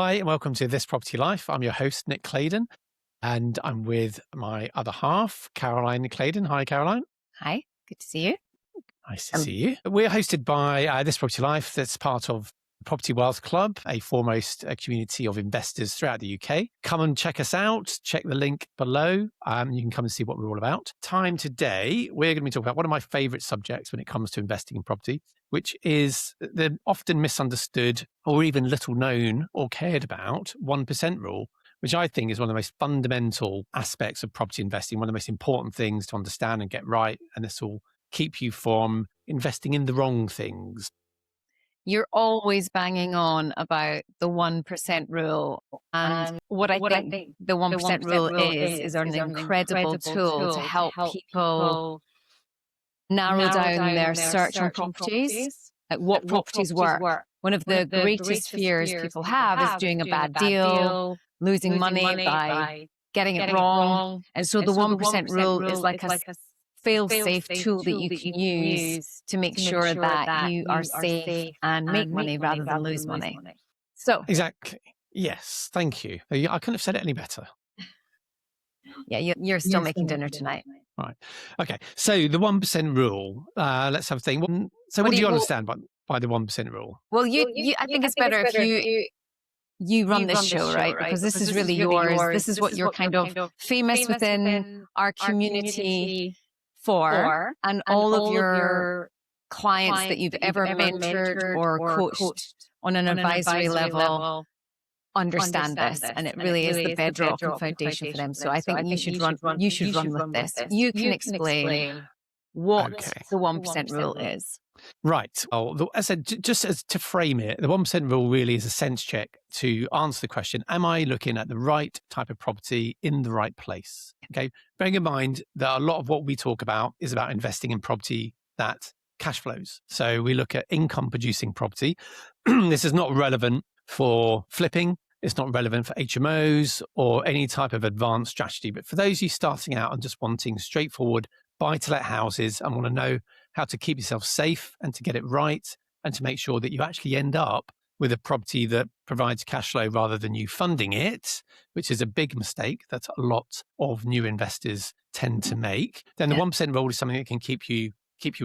Hi, and welcome to This Property Life. I'm your host, Nick Claydon, and I'm with my other half, Caroline Claydon. Hi, Caroline. Hi, good to see you. Nice to see you. We're hosted by This Property Life, that's part of Property Wealth Club, a foremost community of investors throughout the UK. Come and check us out. Check the link below. You can come and see what we're all about. Time today, we're going to be talking about one of my favourite subjects when it comes to investing in property, which is the often misunderstood or even little known or cared about 1% rule, which I think is one of the most fundamental aspects of property investing, one of the most important things to understand and get right. And this will keep you from investing in the wrong things. You're always banging on about the 1% rule. And what I think the 1% rule is an incredible tool to help people narrow down their search on properties, like what properties work. One of the greatest fears people have is doing a bad deal, losing money by getting it wrong. And so the 1% rule is like a fail-safe tool that you can use to make sure that you are safe and make money rather than lose money. So Exactly. Yes. Thank you. I couldn't have said it any better. yeah, you're still making dinner tonight. Right. Okay. So the 1% rule, let's have a thing. So what do you understand by the 1% rule? Well, I think it's better if you run this show, right? Because this is really yours. This is what you're kind of famous within our community for, and all of your clients that you've ever mentored or coached on an advisory level understand this, and it really is the bedrock and foundation for them. So I think you should run with this. You can explain what the 1% rule is. Right. Well, as I said, just as to frame it, the 1% rule really is a sense check to answer the question, am I looking at the right type of property in the right place? Okay. Bearing in mind that a lot of what we talk about is about investing in property that cash flows. So we look at income producing property. This is not relevant for flipping. It's not relevant for HMOs or any type of advanced strategy. But for those of you starting out and just wanting straightforward buy-to-let houses and want to know how to keep yourself safe and to get it right and to make sure that you actually end up with a property that provides cash flow rather than you funding it, which is a big mistake that a lot of new investors tend to make, then the 1% rule is something that can keep you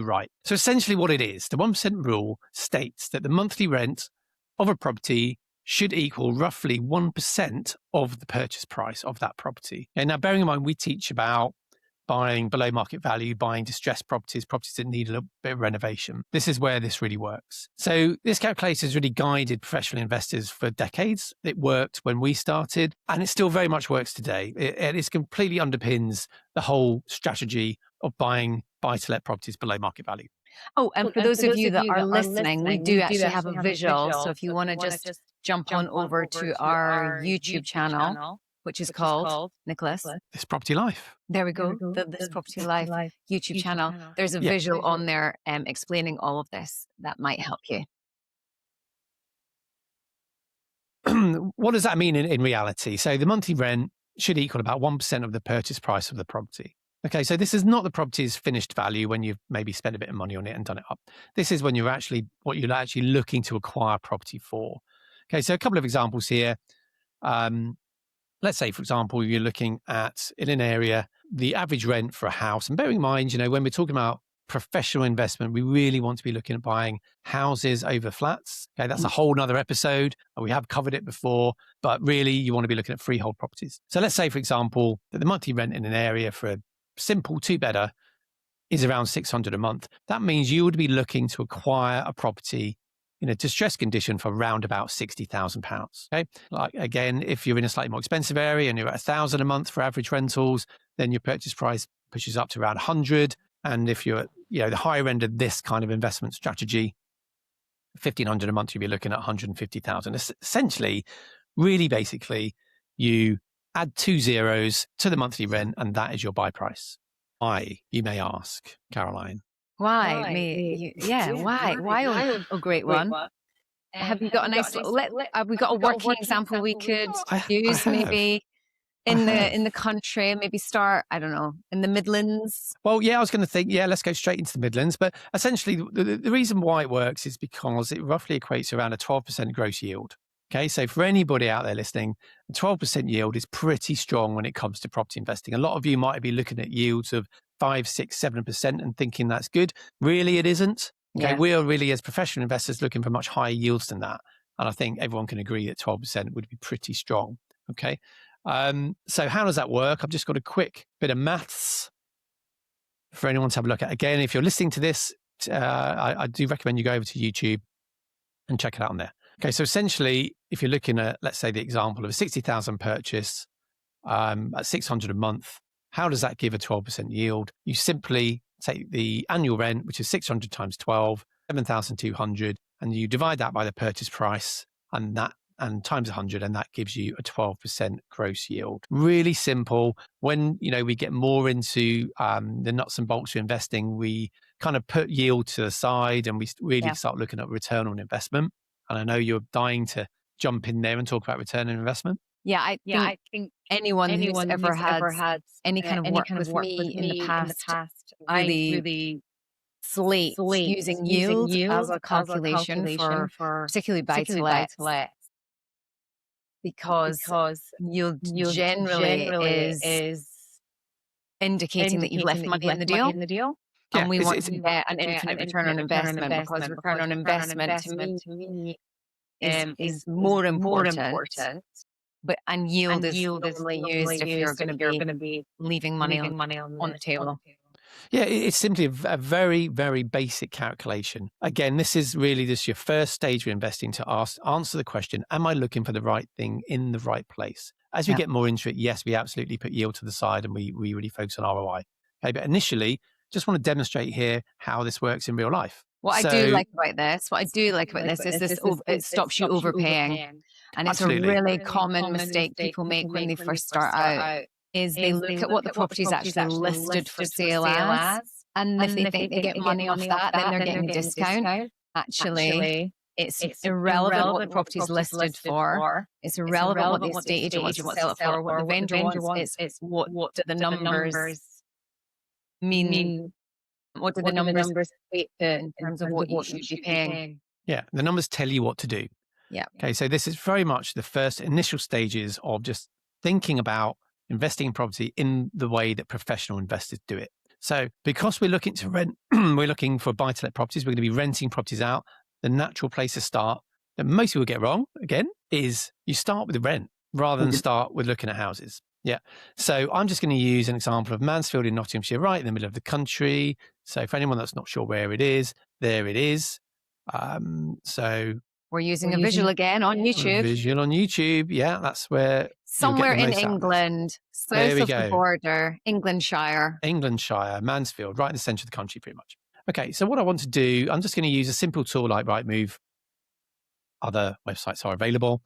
right. So essentially what it is, the 1% rule states that the monthly rent of a property should equal roughly 1% of the purchase price of that property. And now bearing in mind, we teach about buying below market value, buying distressed properties that need a little bit of renovation. This is where this really works. So this calculator has really guided professional investors for decades. It worked when we started, and it still very much works today. It completely underpins the whole strategy of buying buy-to-let properties below market value. Oh, and for those of you that are listening, we do actually have a visual. So if you want to just jump on over to our YouTube channel, which is called, Nicholas? This Property Life. There we go. This Property Life YouTube channel. There's a visual on there explaining all of this that might help you. What does that mean in reality? So the monthly rent should equal about 1% of the purchase price of the property. Okay, so this is not the property's finished value when you've maybe spent a bit of money on it and done it up. This is when you're actually looking to acquire property for. Okay, so a couple of examples here. Let's say, for example, you're looking at, in an area, the average rent for a house. And bearing in mind, when we're talking about professional investment, we really want to be looking at buying houses over flats. Okay, that's a whole nother episode. We have covered it before, but really you want to be looking at freehold properties. So let's say, for example, that the monthly rent in an area for a simple two-bedder is around $600 a month. That means you would be looking to acquire a property in a distressed condition for around about £60,000. Okay, like again, if you're in a slightly more expensive area and you're at $1,000 a month for average rentals, then your purchase price pushes up to around 100. And if you're at the higher end of this kind of investment strategy, $1,500 a month, you'll be looking at 150,000. Essentially, really basically, you add 2 zeros to the monthly rent, and that is your buy price. Why, you may ask, Caroline? Why me? Why? Oh, great one. Have you got a nice? Have we got a working example we could use? Maybe in the country, maybe start, I don't know, in the Midlands. Well, yeah, I was going to think, let's go straight into the Midlands. But essentially, the reason why it works is because it roughly equates to around a 12% gross yield. Okay, so for anybody out there listening, a 12% yield is pretty strong when it comes to property investing. A lot of you might be looking at yields of 5, 6, 7% and thinking that's good. Really, it isn't. Okay, we are really, as professional investors, looking for much higher yields than that. And I think everyone can agree that 12% would be pretty strong. Okay, so how does that work? I've just got a quick bit of maths for anyone to have a look at. Again, if you're listening to this, I do recommend you go over to YouTube and check it out on there. Okay, so essentially, if you're looking at, let's say, the example of a 60,000 purchase at 600 a month, how does that give a 12% yield? You simply take the annual rent, which is 600 times 12, 7,200, and you divide that by the purchase price and times 100, and that gives you a 12% gross yield. Really simple. When we get more into the nuts and bolts of investing, we kind of put yield to the side and we really start looking at return on investment. And I know you're dying to jump in there and talk about return on investment. Yeah, I think anyone who's ever had any kind of work with me in the past really slates using yield as a calculation for particularly buy-to-let, because yield generally is indicating that you've left money in the deal. Yeah, and we want to get an infinite return on investment, because return on investment to me is more important. But yield is normally used if you're going to be leaving money on the table. Yeah, it's simply a very, very basic calculation. Again, this is really just your first stage of investing to answer the question, am I looking for the right thing in the right place? As we get more into it, yes, we absolutely put yield to the side and we really focus on ROI. Okay, but initially, just want to demonstrate here how this works in real life. What I do like about this is it stops you overpaying. And it's Absolutely. a really common mistake people make when they first start out, is they look at what the property is actually listed for sale as, and if they think they get money off that, then they're getting a discount. Actually, it's irrelevant what the property is listed for. It's irrelevant what the estate agent wants to sell it for, what the vendor wants. It's what do the numbers mean? What do the numbers equate to in terms of what you should be paying? Yeah, the numbers tell you what to do. Yeah. Okay, so this is very much the first initial stages of just thinking about investing in property in the way that professional investors do it. So because we're looking to rent, we're looking for buy-to-let properties, we're going to be renting properties out. The natural place to start that most people get wrong, again, is you start with the rent rather than start with looking at houses. Yeah. So I'm just going to use an example of Mansfield in Nottinghamshire, right in the middle of the country. So for anyone that's not sure where it is, there it is. So we're using a visual again on YouTube. Visual on YouTube. Yeah, that's where. Somewhere in England, south of the border, Englandshire, Mansfield, right in the centre of the country, pretty much. Okay, so what I want to do, I'm just going to use a simple tool like Rightmove. Other websites are available.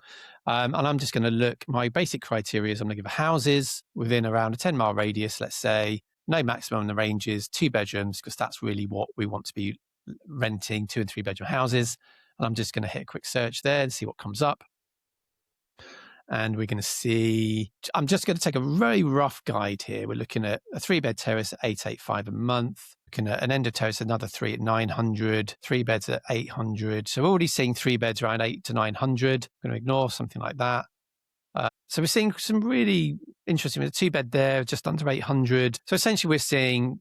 And I'm just going to look, my basic criteria is I'm going to give houses within around a 10-mile radius, let's say, no maximum in the ranges, 2 bedrooms, because that's really what we want to be renting, 2 and 3 bedroom houses. And I'm just going to hit a quick search there and see what comes up. And we're going to see, I'm just going to take a very rough guide here. We're looking at a 3-bed terrace at 885 a month. Looking at an end of terrace, another 3 at 900, 3 beds at 800. So we're already seeing 3 beds around 8 to 900. I'm going to ignore something like that. So we're seeing some really interesting, with a 2-bed there, just under 800. So essentially we're seeing,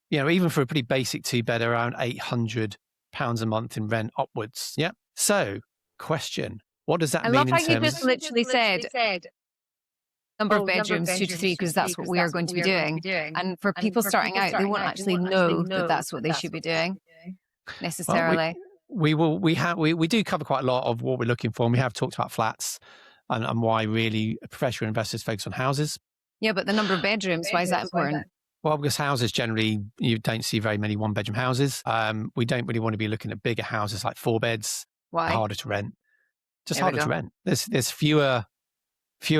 even for a pretty basic 2-bed, around £800 a month in rent upwards. Yeah. So question. What does that mean in terms of... I love how you just literally said number of bedrooms, 2 to 3, because that's what we are going to be doing. And for people starting out, they won't actually know that that's what they should be doing necessarily. Well, we do cover quite a lot of what we're looking for, and we have talked about flats and why really professional investors focus on houses. Yeah, but the number of bedrooms, why is that important? Well, because houses generally, you don't see very many 1-bedroom houses. We don't really want to be looking at bigger houses like 4 beds. Why? Harder to rent. Just harder to rent. There's fewer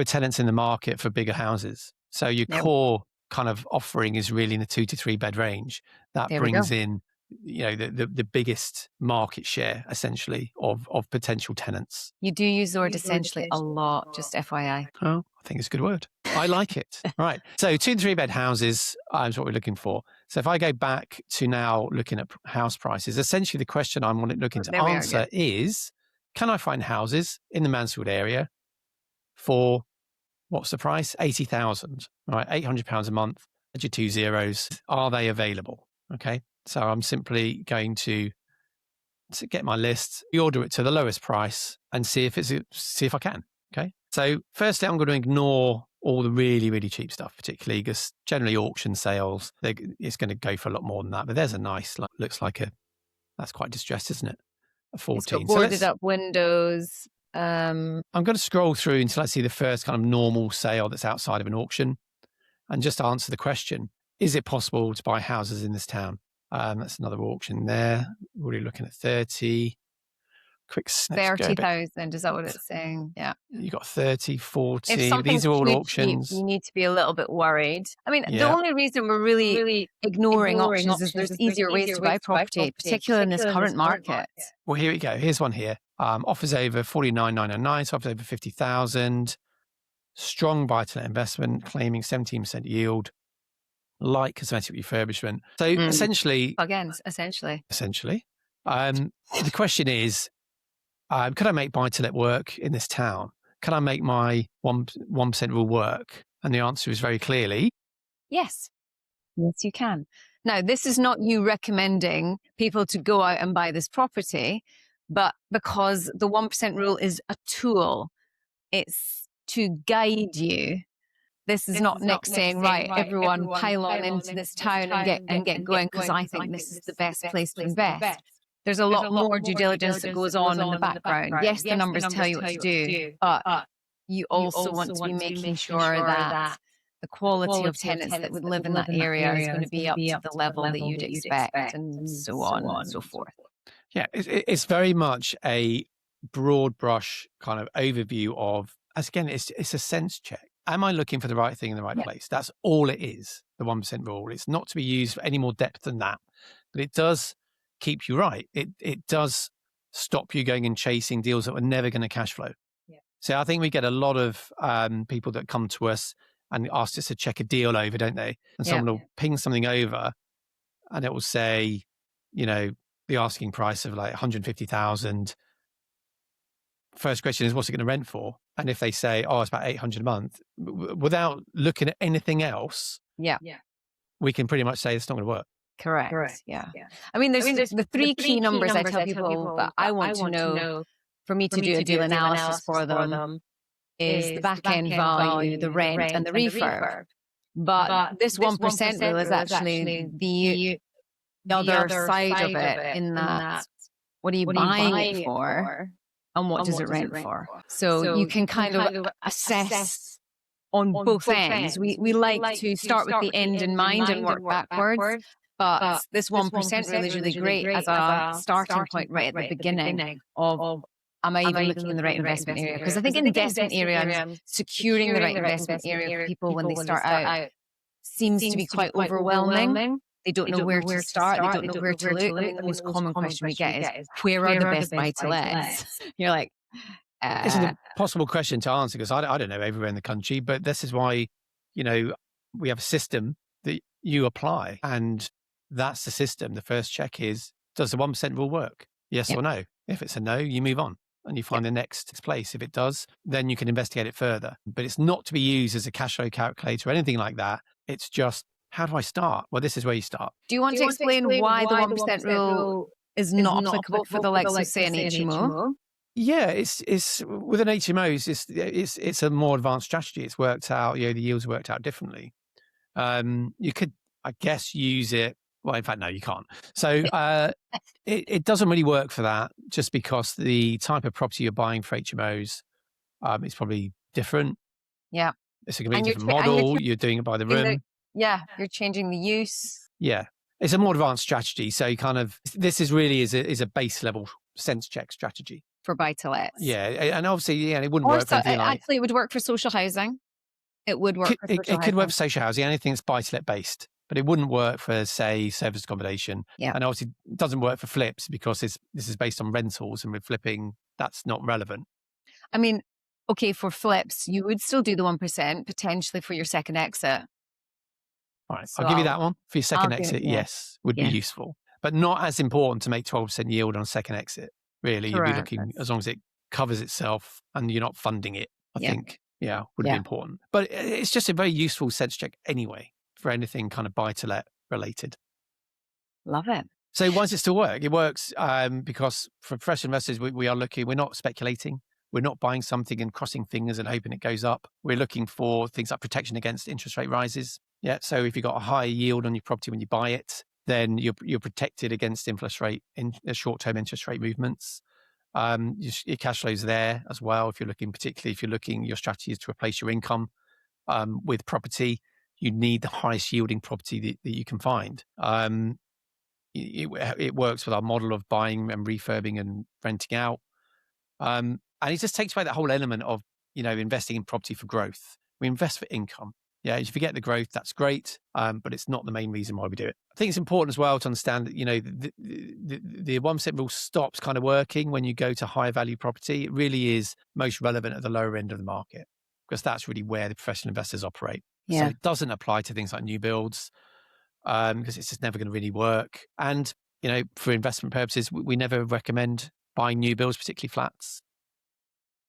tenants in the market for bigger houses. So your core kind of offering is really in the 2 to 3 bed range. That brings in, the biggest market share essentially of potential tenants. You do use the word essentially a lot, just FYI. Oh, I think it's a good word. I like it. Right. So 2 to 3 bed houses is what we're looking for. So if I go back to now looking at house prices, essentially the question I'm looking to answer is, can I find houses in the Mansfield area for, what's the price? 80,000, right? £800 a month, add your 2 zeros. Are they available? Okay. So I'm simply going to get my list, order it to the lowest price and see if I can. Okay. So firstly, I'm going to ignore all the really, really cheap stuff, particularly because generally auction sales, it's going to go for a lot more than that. But there's a nice, looks like that's quite distressed, isn't it? A 14. It's got boarded up windows. I'm going to scroll through until I see the first kind of normal sale that's outside of an auction and just answer the question, is it possible to buy houses in this town? That's another auction there. We're already looking at 30. Quick 30,000, is that what it's saying? Yeah. You got 30, 40. If these are all auctions. Cheap, you need to be a little bit worried. I mean, the only reason we're really ignoring auctions is there's easier ways to buy property, particularly in this current market. Well, here we go. Here's one here. Offers over 49,999, so offers over 50,000. Strong buy-to-let investment, claiming 17% yield. Light cosmetic refurbishment. So essentially, the question is, could I make buy-to-let work in this town? Can I make my 1% rule work? And the answer is very clearly yes. Yes, you can. Now, this is not you recommending people to go out and buy this property, but because the 1% rule is a tool, it's to guide you. This is not Nick saying, right, everyone pile on into this town and get going because I think this is the best place to invest. There's a lot more due diligence that goes on in the background. Yes, the numbers tell you what to do, but you also want to be making sure that the quality of tenants that would live in that area is going to be up to the level that you'd expect, and so on and so forth. Yeah, it's very much a broad brush kind of overview of, as again, it's a sense check. Am I looking for the right thing in the right place? That's all it is, the 1% rule. It's not to be used for any more depth than that, but it does keep you right. It does stop you going and chasing deals that were never going to cash flow. Yeah. So I think we get a lot of people that come to us and ask us to check a deal over, don't they? And someone will ping something over and it will say, the asking price of like 150,000. First question is, what's it going to rent for? And if they say, it's about 800 a month, without looking at anything else, we can pretty much say it's not going to work. Correct. Yeah. I mean, there's the three key numbers I tell people that I want to know for me to do a deal analysis for them is the back end value, the rent, and the refurb. But this 1% rule is actually the other side of it, in that what are you buying it for and what does it rent for? So you can kind of assess on both ends. We like to start with the end in mind and work backwards. But this 1% rule is really great as a starting point right at the beginning of, am I even looking in the right investment area? Because I think investment area and securing the right investment area for people when they start out seems to be quite overwhelming. They don't know where to start. They don't know where to look. I mean, the most common question we get is, where are the best buy-to-lets? You're like... It's a possible question to answer because I don't know everywhere in the country, but this is why, we have a system that you apply, and that's the system. The first check is, does the 1% rule work? Yes or no? If it's a no, you move on and you find the next place. If it does, then you can investigate it further. But it's not to be used as a cash flow calculator or anything like that. It's just, how do I start? Well, this is where you start. Do you want to explain why the 1% rule is not applicable for the likes of, say, an HMO? Yeah, it's with an HMOs, it's a more advanced strategy. It's worked out, the yields worked out differently. You could, I guess, use it. Well, in fact, no, you can't. So it doesn't really work for that, just because the type of property you're buying for HMOs is probably different. Yeah. It's a completely different model. You're doing it by the room. You're changing the use. Yeah. It's a more advanced strategy. So you kind of, this is really is a base level sense check strategy. For buy-to-lets. Yeah. And obviously, it wouldn't work for anything like... Actually, it would work for social housing. It would work for social housing. It could work for social housing, anything that's buy-to-let based. But it wouldn't work for, say, service accommodation. Yeah. And obviously, it doesn't work for flips because this is based on rentals, and with flipping, that's not relevant. I mean, okay, for flips, you would still do the 1% potentially for your second exit. All right, so I'll give you that one. For your second exit, yes, would be useful. But not as important to make 12% yield on a second exit. really. You'd be Correct. looking, as long as it covers itself and you're not funding it, I think, would be important. But it's just a very useful sense check anyway for anything kind of buy-to-let related. Love it. So why does it still work? It works because for fresh investors, we are looking, we're not speculating. We're not buying something and crossing fingers and hoping it goes up. We're looking for things like protection against interest rate rises. Yeah. So if you've got a high yield on your property when you buy it, then you're protected against short-term interest rate movements. Your cash flow's there as well. Particularly if you're looking, your strategy is to replace your income with property. You need the highest yielding property that you can find. It works with our model of buying and refurbing and renting out. And it just takes away that whole element of, investing in property for growth. We invest for income. Yeah, if you get the growth, that's great, but it's not the main reason why we do it. I think it's important as well to understand that, the 1% rule stops kind of working when you go to higher value property. It really is most relevant at the lower end of the market because that's really where the professional investors operate. Yeah. So it doesn't apply to things like new builds because it's just never going to really work. And, for investment purposes, we never recommend buying new builds, particularly flats.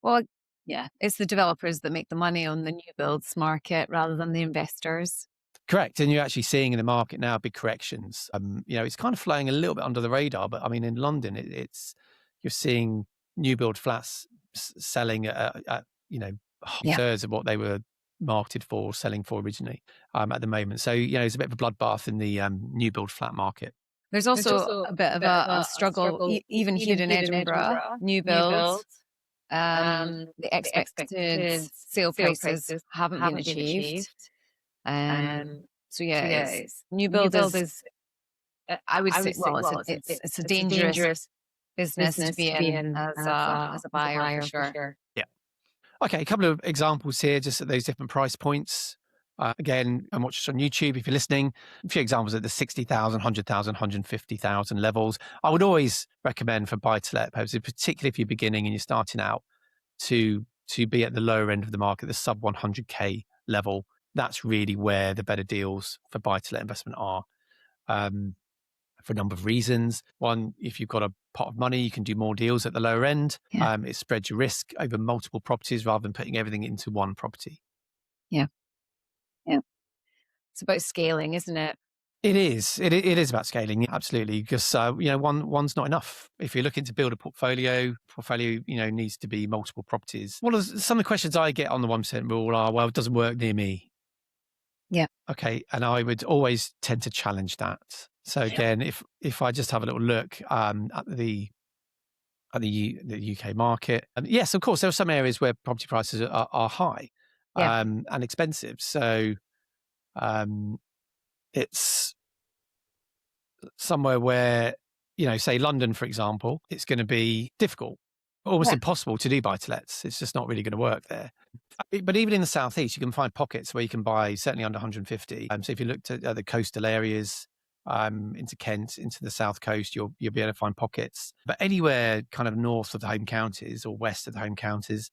Well, yeah, it's the developers that make the money on the new builds market rather than the investors. Correct. And you're actually seeing in the market now big corrections. It's kind of flying a little bit under the radar, but I mean, in London, you're seeing new build flats selling at thirds of what they were marketed for, selling for originally at the moment. So, it's a bit of a bloodbath in the new build flat market. There's also a bit of a struggle, even here in Edinburgh, new builds. The expected sale prices haven't been achieved. New build is, I would say, it's a dangerous business to be in as a buyer for sure. Yeah. Okay, a couple of examples here, just at those different price points. Again, I'm watching on YouTube if you're listening. A few examples at the 60,000, 100,000, 150,000 levels. I would always recommend for buy-to-let purposes, particularly if you're beginning and you're starting out, to be at the lower end of the market, the sub 100K level. That's really where the better deals for buy-to-let investment are, for a number of reasons. One, if you've got a pot of money, you can do more deals at the lower end. Yeah. It spreads your risk over multiple properties rather than putting everything into one property. Yeah. It's about scaling, isn't it? It is. It is about scaling, absolutely. Because one's not enough. If you're looking to build a portfolio needs to be multiple properties. Some of the questions I get on the 1% rule are, well, it doesn't work near me. Yeah. Okay, and I would always tend to challenge that. So again, if I just have a little look at the UK market, yes, of course, there are some areas where property prices are high and expensive. So it's somewhere where, say London, for example, it's going to be difficult, almost impossible to do buy-to-lets. It's just not really going to work there. But even in the southeast, you can find pockets where you can buy certainly under 150. So if you looked at the coastal areas, into Kent, into the south coast, you'll be able to find pockets. But anywhere kind of north of the home counties or west of the home counties,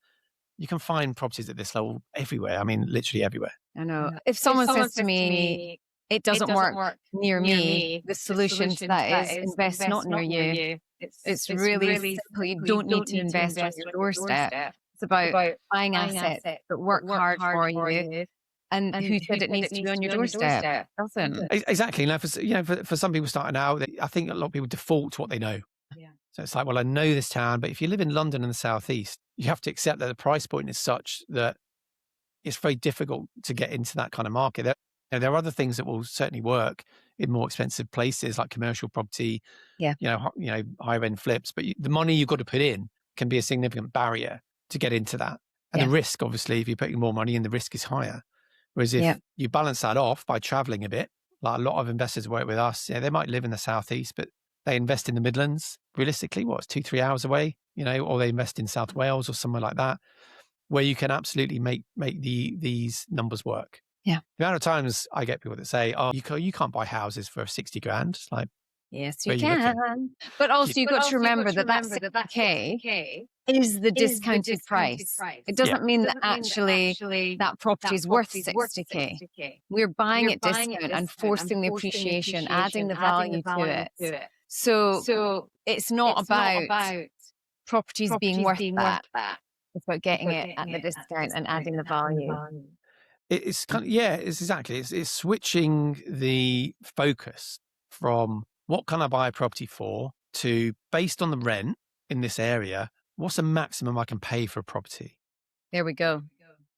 you can find properties at this level everywhere. I mean, literally everywhere. I know. If someone says to me, it doesn't work near me, the solution to that is invest not near you. It's really simple. You don't need to invest on your doorstep. It's about buying assets that work hard for you. And who said it needs to be on your doorstep? Doesn't. Exactly. Now, for some people starting out, I think a lot of people default to what they know. Yeah. So it's like, well, I know this town, but if you live in London and the southeast, you have to accept that the price point is such that it's very difficult to get into that kind of market. There are other things that will certainly work in more expensive places like commercial property, higher end flips, but the money you've got to put in can be a significant barrier to get into that. And the risk, obviously, if you're putting more money in, the risk is higher. Whereas if you balance that off by traveling a bit, like a lot of investors work with us, they might live in the southeast, but they invest in the Midlands. Realistically, it's 2-3 hours away, or they invest in South Wales or somewhere like that, where you can absolutely make these numbers work. Yeah. The amount of times I get people that say, "Oh, you can't buy houses for 60 grand." It's like, yes, you can. But also you've got to remember that 60K is the discounted price. It doesn't mean that actually that property is worth 60K. We're buying it discount and forcing the appreciation, adding the value to it. So it's not about properties being worth that. It's about getting it at the discount and adding the value. It's kind of, it's exactly. It's switching the focus from what can I buy a property for to, based on the rent in this area, what's the maximum I can pay for a property? There we go.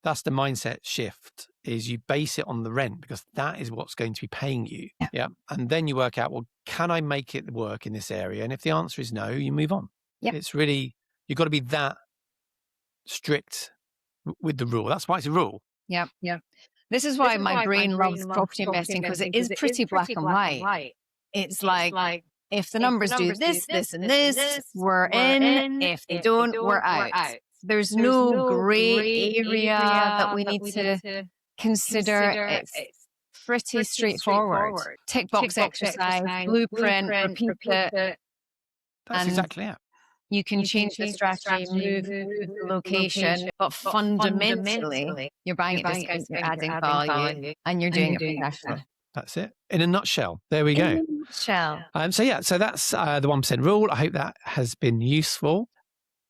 That's the mindset shift, is you base it on the rent because that is what's going to be paying you. Yeah. And then you work out, well, can I make it work in this area? And if the answer is no, you move on. Yeah. It's really, you've got to be that strict with the rule. That's why it's a rule. Yeah. This is why my brain loves property investing, because it is pretty black and white. It's like, if the numbers do this, this, and this, we're in. If they don't, we're out. There's no grey area that we need to consider. It's pretty straightforward. Tick box exercise, blueprint, repeat it. That's exactly it. You can change the strategy, move the location, but fundamentally, you're buying at discount, you're adding value, and you're doing it professionally. That's it. In a nutshell. There we go. In a nutshell. So that's the 1% rule. I hope that has been useful.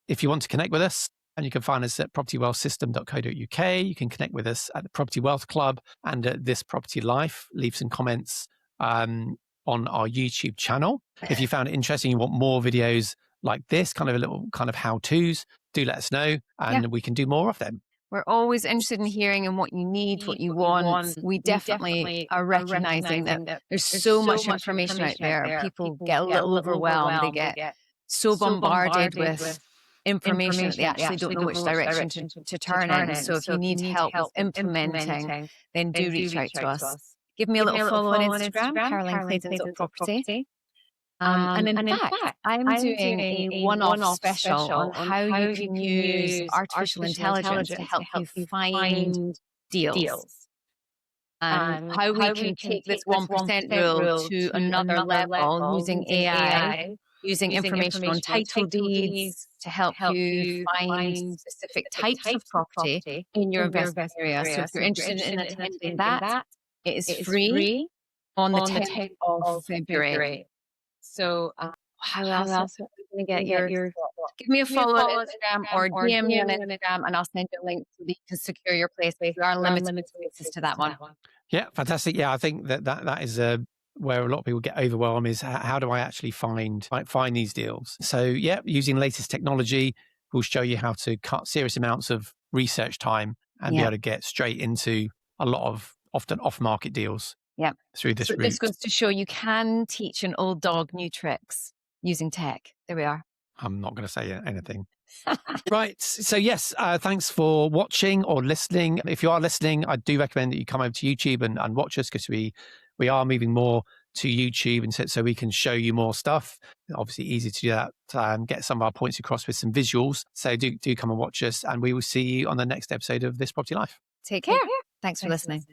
If you want to connect with us, and you can find us at propertywealthsystem.co.uk. You can connect with us at the Property Wealth Club and at This Property Life. Leave some comments on our YouTube channel. If you found it interesting, you want more videos like this, kind of a little kind of how-tos, do let us know, and we can do more of them. We're always interested in hearing and what you need, what you want. We definitely are recognizing that there's so much information out there. People get a little overwhelmed. They get so bombarded with information that they actually don't know which direction to turn in. So if you need help with implementing, then do reach out to us. Give me a little follow on Instagram, Caroline Clayton.property. And in fact, I'm doing a one-off special on how you can use artificial intelligence to help you find deals. And how we can take this 1% rule to another level using AI, using information on title deeds to help you find specific types of property in your investment area. So if you're interested in attending that, it is free on the 10th of February. So how else are we going to get your give me a follow on Instagram or DM me on Instagram, and I'll send you a link so that you can secure your place. But there are limited spaces to that one. Yeah, fantastic. Yeah, I think that is where a lot of people get overwhelmed, is how do I actually find these deals? So yeah, using latest technology will show you how to cut serious amounts of research time and be able to get straight into a lot of often off-market deals. Yeah. Through this route. This goes to show you can teach an old dog new tricks using tech. There we are. I'm not going to say anything. Right. So yes, thanks for watching or listening. If you are listening, I do recommend that you come over to YouTube and watch us, because we are moving more to YouTube, and so we can show you more stuff. Obviously easy to do that, get some of our points across with some visuals. So do come and watch us, and we will see you on the next episode of This Property Life. Take care. Thanks for listening.